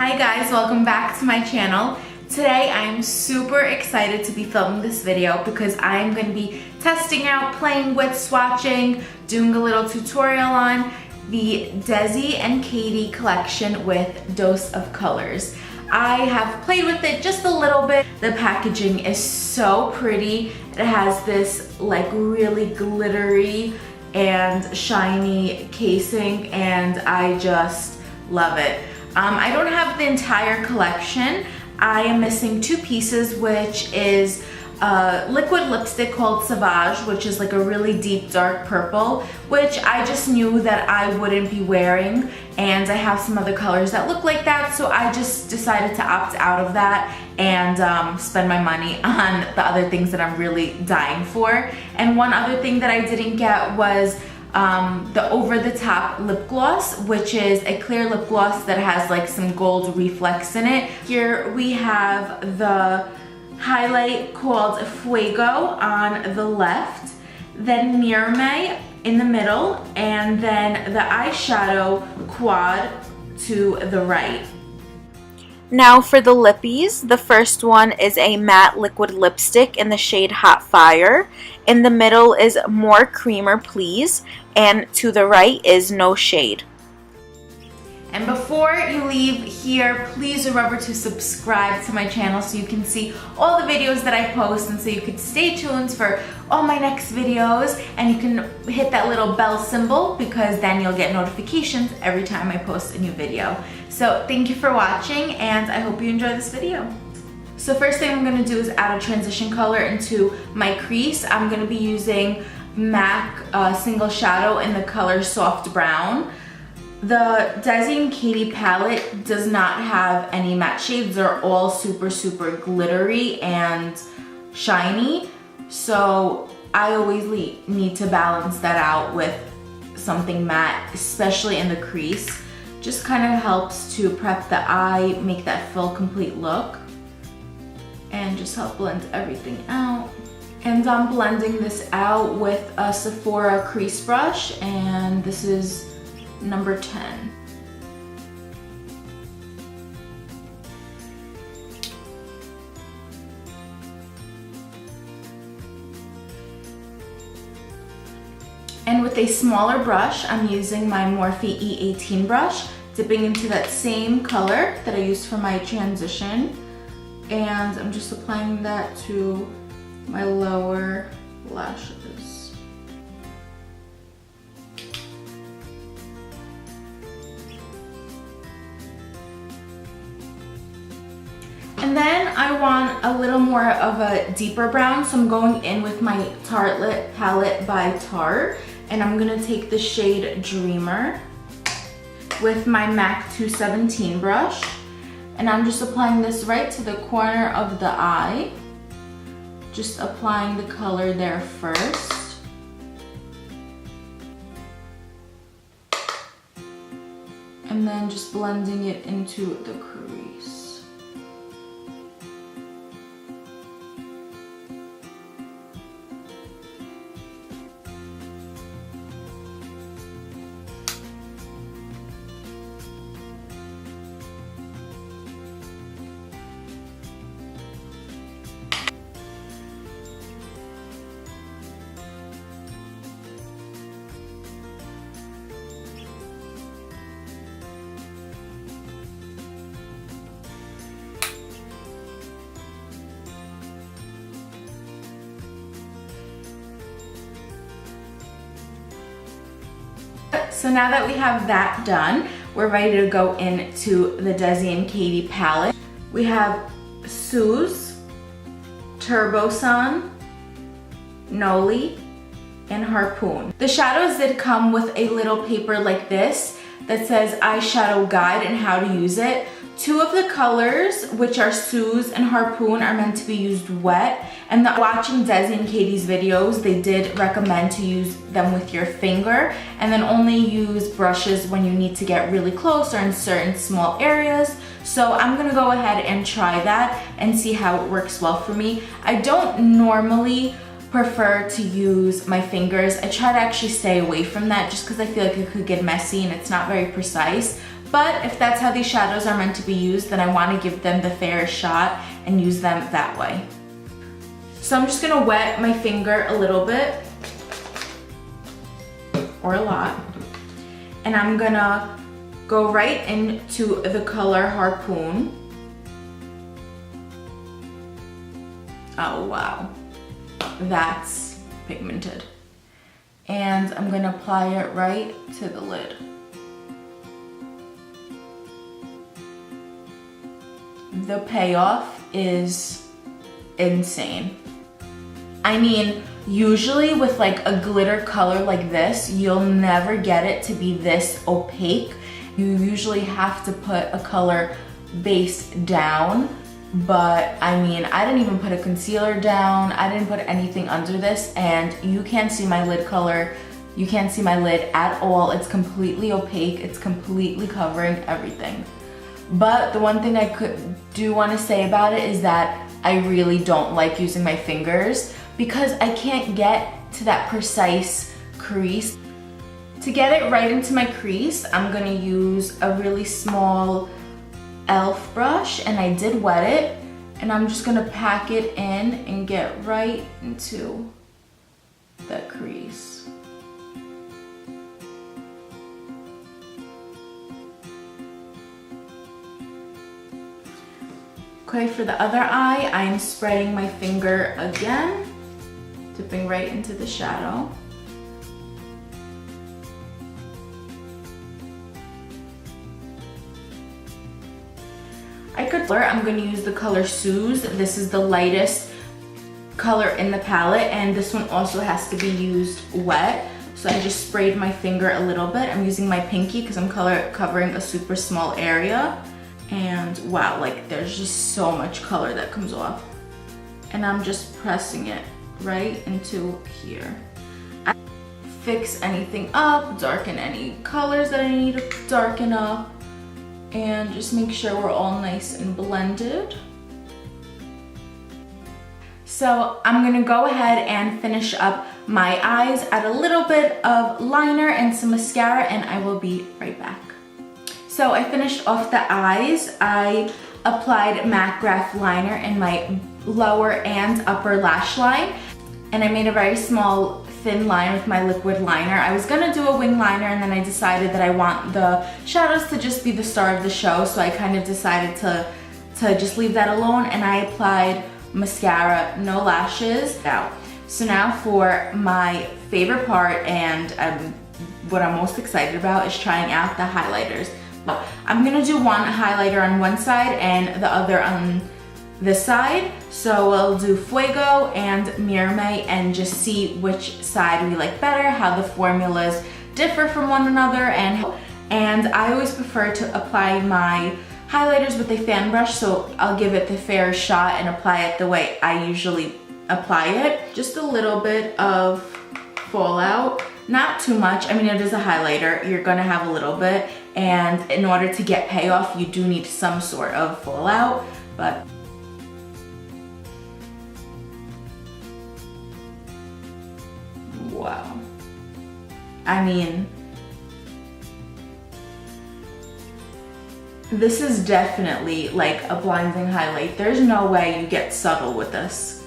Hi guys, welcome back to my channel. Today I'm super excited to be filming this video because I'm going to be testing out, playing with, swatching, doing a little tutorial on the DESI and KATY collection with Dose of Colors. I have played with it just a little bit. The packaging is so pretty. It has this like really glittery and shiny casing and I just love it. I don't have the entire collection. I am missing two pieces, which is a liquid lipstick called Sauvage, which is like a really deep dark purple, which I just knew that I wouldn't be wearing, and I have some other colors that look like that, so I just decided to opt out of that and spend my money on the other things that I'm really dying for. And one other thing that I didn't get was the over-the-top lip gloss, which is a clear lip gloss that has like some gold reflex in it. Here we have the highlight called Fuego on the left, then Mirame in the middle, and then the eyeshadow quad to the right. Now for the lippies, the first one is a matte liquid lipstick in the shade Hot Fire. In the middle is More Creamer Please, and to the right is No Shade. And before you leave here, please remember to subscribe to my channel so you can see all the videos that I post, and so you can stay tuned for all my next videos, and you can hit that little bell symbol because then you'll get notifications every time I post a new video. So thank you for watching and I hope you enjoy this video. So first thing I'm going to do is add a transition color into my crease. I'm going to be using MAC Single Shadow in the color Soft Brown. The DESI and KATY palette does not have any matte shades. They're all super glittery and shiny. So I always need to balance that out with something matte, especially in the crease. Just kind of helps to prep the eye, make that full complete look, and just help blend everything out. And I'm blending this out with a Sephora crease brush, and this is number 10. And with a smaller brush, I'm using my Morphe E18 brush, dipping into that same color that I used for my transition, and I'm just applying that to my lower lashes. And then I want a little more of a deeper brown, so I'm going in with my Tartelette palette by Tarte, and I'm gonna take the shade Dreamer with my MAC 217 brush, and I'm just applying this right to the corner of the eye, just applying the color there first. And then just blending it into the crease. So now that we have that done, we're ready to go into the DESI and KATY palette. We have Suze, Turbo Sun, Noli, and Harpoon. The shadows did come with a little paper like this that says eyeshadow guide and how to use it. Two of the colors, which are Suze and Harpoon, are meant to be used wet, and watching DESI and KATY's videos, they did recommend to use them with your finger and then only use brushes when you need to get really close or in certain small areas. So I'm gonna go ahead and try that and see how it works well for me. I don't normally prefer to use my fingers. I try to actually stay away from that just because I feel like it could get messy and it's not very precise. But if that's how these shadows are meant to be used, then I want to give them the fairest shot and use them that way. So I'm just gonna wet my finger a little bit, or a lot, and I'm gonna go right into the color Harpoon. Oh wow, that's pigmented. And I'm gonna apply it right to the lid. The payoff is insane. I mean, usually with like a glitter color like this, you'll never get it to be this opaque. You usually have to put a color base down, but I mean, I didn't even put a concealer down. I didn't put anything under this, and you can't see my lid color. You can't see my lid at all. It's completely opaque. It's completely covering everything. But the one thing I do want to say about it is that I really don't like using my fingers because I can't get to that precise crease. To get it right into my crease, I'm gonna use a really small e.l.f. brush, and I did wet it, and I'm just gonna pack it in and get right into that crease. Okay, for the other eye, I'm spreading my finger again, dipping right into the shadow. I'm going to use the color Suze. This is the lightest color in the palette, and this one also has to be used wet. So I just sprayed my finger a little bit. I'm using my pinky because I'm covering a super small area. And wow, like there's just so much color that comes off. And I'm just pressing it right into here. I fix anything up, darken any colors that I need to darken up, and just make sure we're all nice and blended. So I'm gonna go ahead and finish up my eyes, add a little bit of liner and some mascara, and I will be right back. So I finished off the eyes. I applied MAC Graph liner in my lower and upper lash line, and I made a very small thin line with my liquid liner. I was gonna do a wing liner, and then I decided that I want the shadows to just be the star of the show, so I kind of decided to just leave that alone, and I applied mascara, no lashes. Out. So now for my favorite part, and what I'm most excited about, is trying out the highlighters. I'm gonna do one highlighter on one side and the other on this side. So we'll do Fuego and Mirame and just see which side we like better, how the formulas differ from one another, and I always prefer to apply my highlighters with a fan brush, so I'll give it the fair shot and apply it the way I usually apply it. Just a little bit of fallout, not too much. I mean, it is a highlighter, you're gonna have a little bit, and in order to get payoff, you do need some sort of fallout, but wow. I mean, this is definitely like a blinding highlight. There's no way you get subtle with this.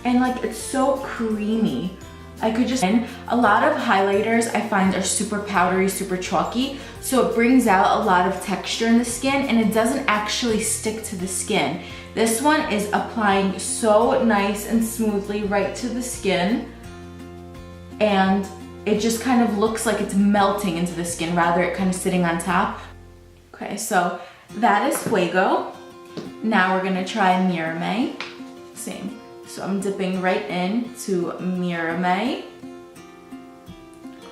And like, it's so creamy. I could just, a lot of highlighters I find are super powdery, super chalky, so it brings out a lot of texture in the skin and it doesn't actually stick to the skin. This one is applying so nice and smoothly right to the skin, and it just kind of looks like it's melting into the skin rather it kind of sitting on top. Okay, so that is Fuego. Now we're gonna try Mirame. Same. So I'm dipping right into Mirame,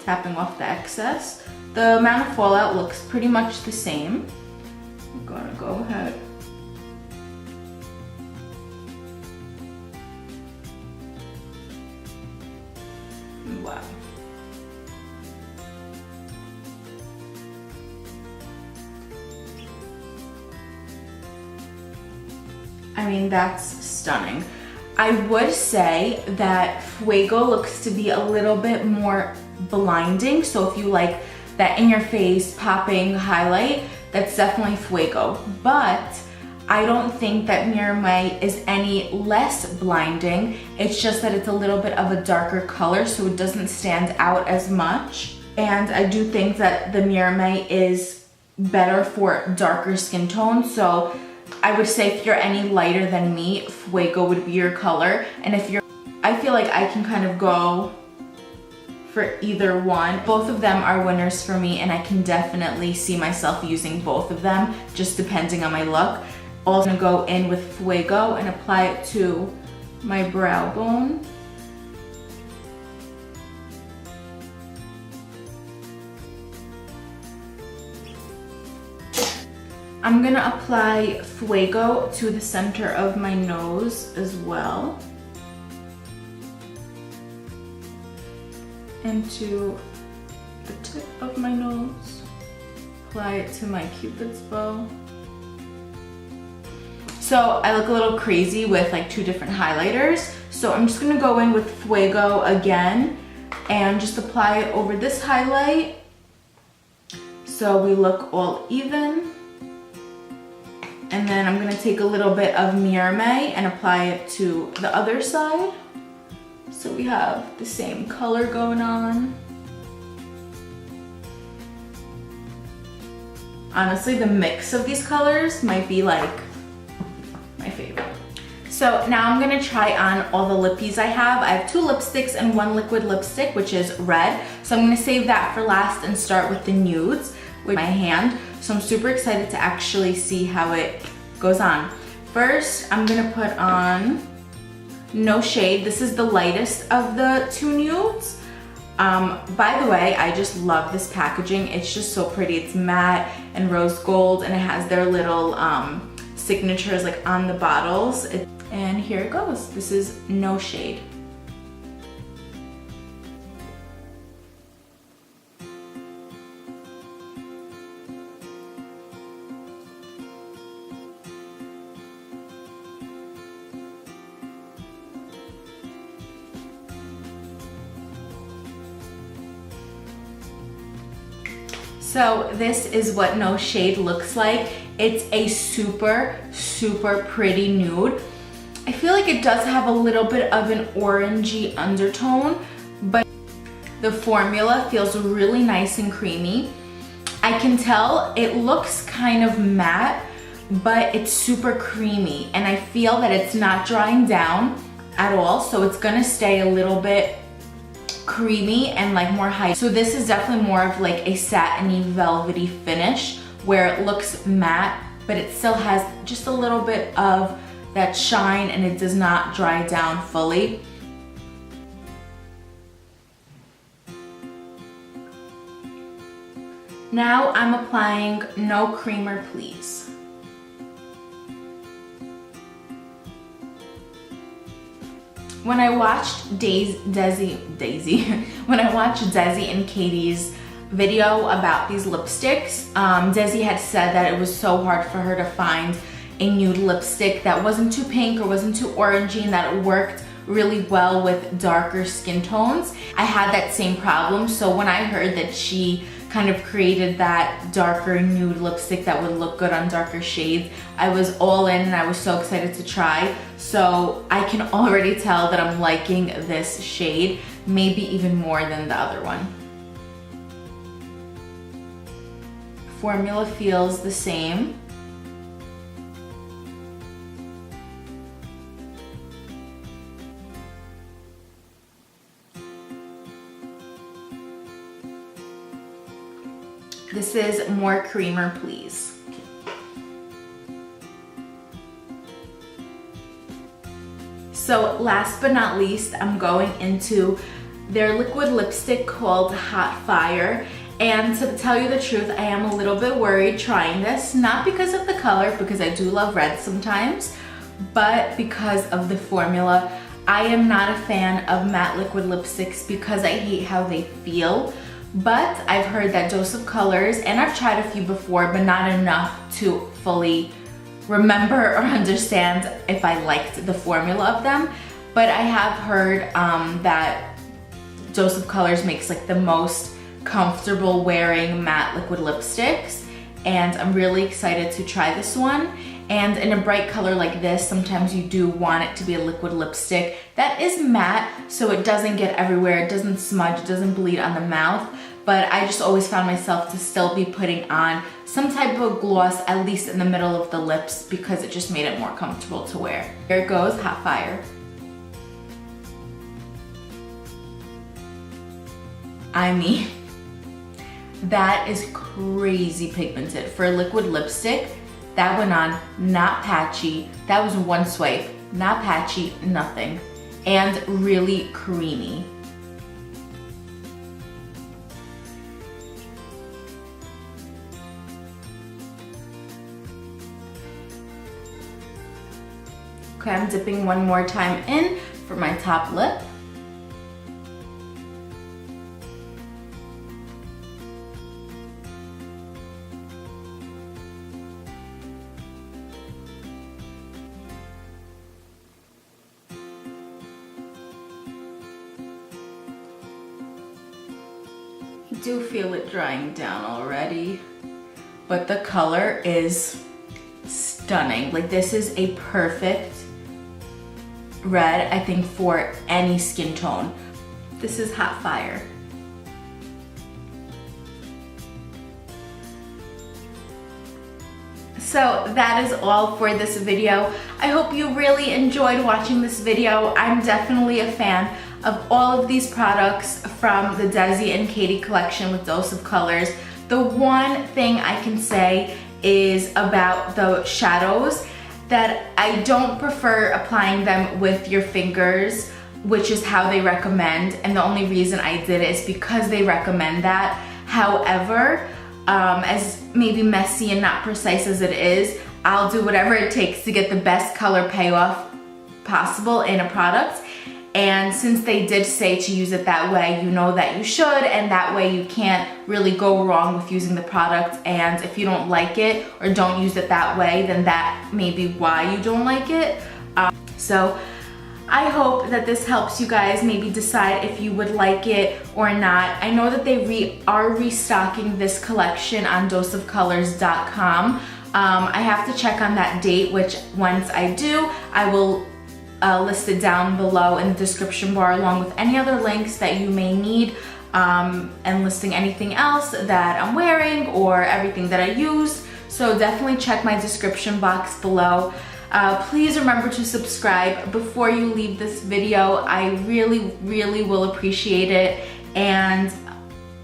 tapping off the excess. The amount of fallout looks pretty much the same. I'm gonna go ahead. Wow. I mean, that's stunning. I would say that Fuego looks to be a little bit more blinding. So if you like that in your face popping highlight, that's definitely Fuego. But I don't think that Mirame is any less blinding. It's just that it's a little bit of a darker color, so it doesn't stand out as much. And I do think that the Mirame is better for darker skin tones. So I would say if you're any lighter than me, Fuego would be your color. And if you're, I feel like I can kind of go for either one. Both of them are winners for me, and I can definitely see myself using both of them, just depending on my look. Also gonna go in with Fuego and apply it to my brow bone. I'm gonna apply Fuego to the center of my nose as well. And to the tip of my nose. Apply it to my Cupid's bow. So I look a little crazy with like two different highlighters. So I'm just gonna go in with Fuego again and just apply it over this highlight so we look all even. And then I'm gonna take a little bit of Mirame and apply it to the other side. So we have the same color going on. Honestly, the mix of these colors might be like my favorite. So now I'm gonna try on all the lippies I have. I have 2 lipsticks and 1 liquid lipstick, which is red. So I'm gonna save that for last and start with the nudes with my hand. So I'm super excited to actually see how it goes on. First, I'm gonna put on No Shade. This is the lightest of the 2 nudes. By the way, I just love this packaging. It's just so pretty. It's matte and rose gold, and it has their little signatures like on the bottles. And here it goes. This is No Shade. So this is what No Shade looks like. It's a super, super pretty nude. I feel like it does have a little bit of an orangey undertone, but the formula feels really nice and creamy. I can tell it looks kind of matte, but it's super creamy, and I feel that it's not drying down at all, so it's gonna stay a little bit creamy and like more high. So this is definitely more of like a satiny velvety finish where it looks matte, but it still has just a little bit of that shine, and it does not dry down fully. Now I'm applying No Creamer Please. When I watched DESI and Katy's video about these lipsticks, DESI had said that it was so hard for her to find a nude lipstick that wasn't too pink or wasn't too orangey, and that it worked really well with darker skin tones. I had that same problem, so when I heard that she kind of created that darker nude lipstick that would look good on darker shades, I was all in and I was so excited to try. So I can already tell that I'm liking this shade, maybe even more than the other one. Formula feels the same. This is More Creamer Please. So last but not least, I'm going into their liquid lipstick called Hot Fire. And to tell you the truth, I am a little bit worried trying this, not because of the color, because I do love red sometimes, but because of the formula. I am not a fan of matte liquid lipsticks because I hate how they feel. But I've heard that Dose of Colors, and I've tried a few before, but not enough to fully remember or understand if I liked the formula of them. But I have heard that Dose of Colors makes like the most comfortable wearing matte liquid lipsticks, and I'm really excited to try this one. And in a bright color like this, sometimes you do want it to be a liquid lipstick that is matte so it doesn't get everywhere, it doesn't smudge, it doesn't bleed on the mouth. But I just always found myself to still be putting on some type of gloss, at least in the middle of the lips, because it just made it more comfortable to wear. Here it goes, hot fire. I mean, that is crazy pigmented. For a liquid lipstick, that went on not patchy. That was one swipe, not patchy, nothing. And really creamy. Okay, I'm dipping one more time in for my top lip. I do feel it drying down already, but the color is stunning. Like, this is a perfect red, I think, for any skin tone. This is hot fire. So that is all for this video. I hope you really enjoyed watching this video. I'm definitely a fan of all of these products from the DESI and KATY collection with Dose of Colors. The one thing I can say is about the shadows that I don't prefer applying them with your fingers, which is how they recommend, and the only reason I did it is because they recommend that. However, as maybe messy and not precise as it is, I'll do whatever it takes to get the best color payoff possible in a product. And since they did say to use it that way, you know that you should, and that way you can't really go wrong with using the product. And if you don't like it or don't use it that way, then that may be why you don't like it. So I hope that this helps you guys maybe decide if you would like it or not. I know that they are restocking this collection on doseofcolors.com. I have to check on that date, which once I do, I will list it down below in the description bar, along with any other links that you may need, and listing anything else that I'm wearing or everything that I use. So definitely check my description box below. Please remember to subscribe before you leave this video. I really will appreciate it. And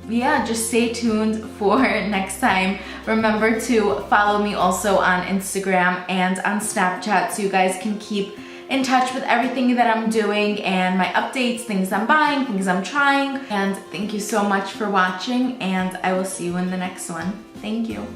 yeah, just stay tuned for next time. Remember to follow me also on Instagram and on Snapchat so you guys can keep in touch with everything that I'm doing and my updates, things I'm buying, things I'm trying. And thank you so much for watching, and I will see you in the next one. Thank you.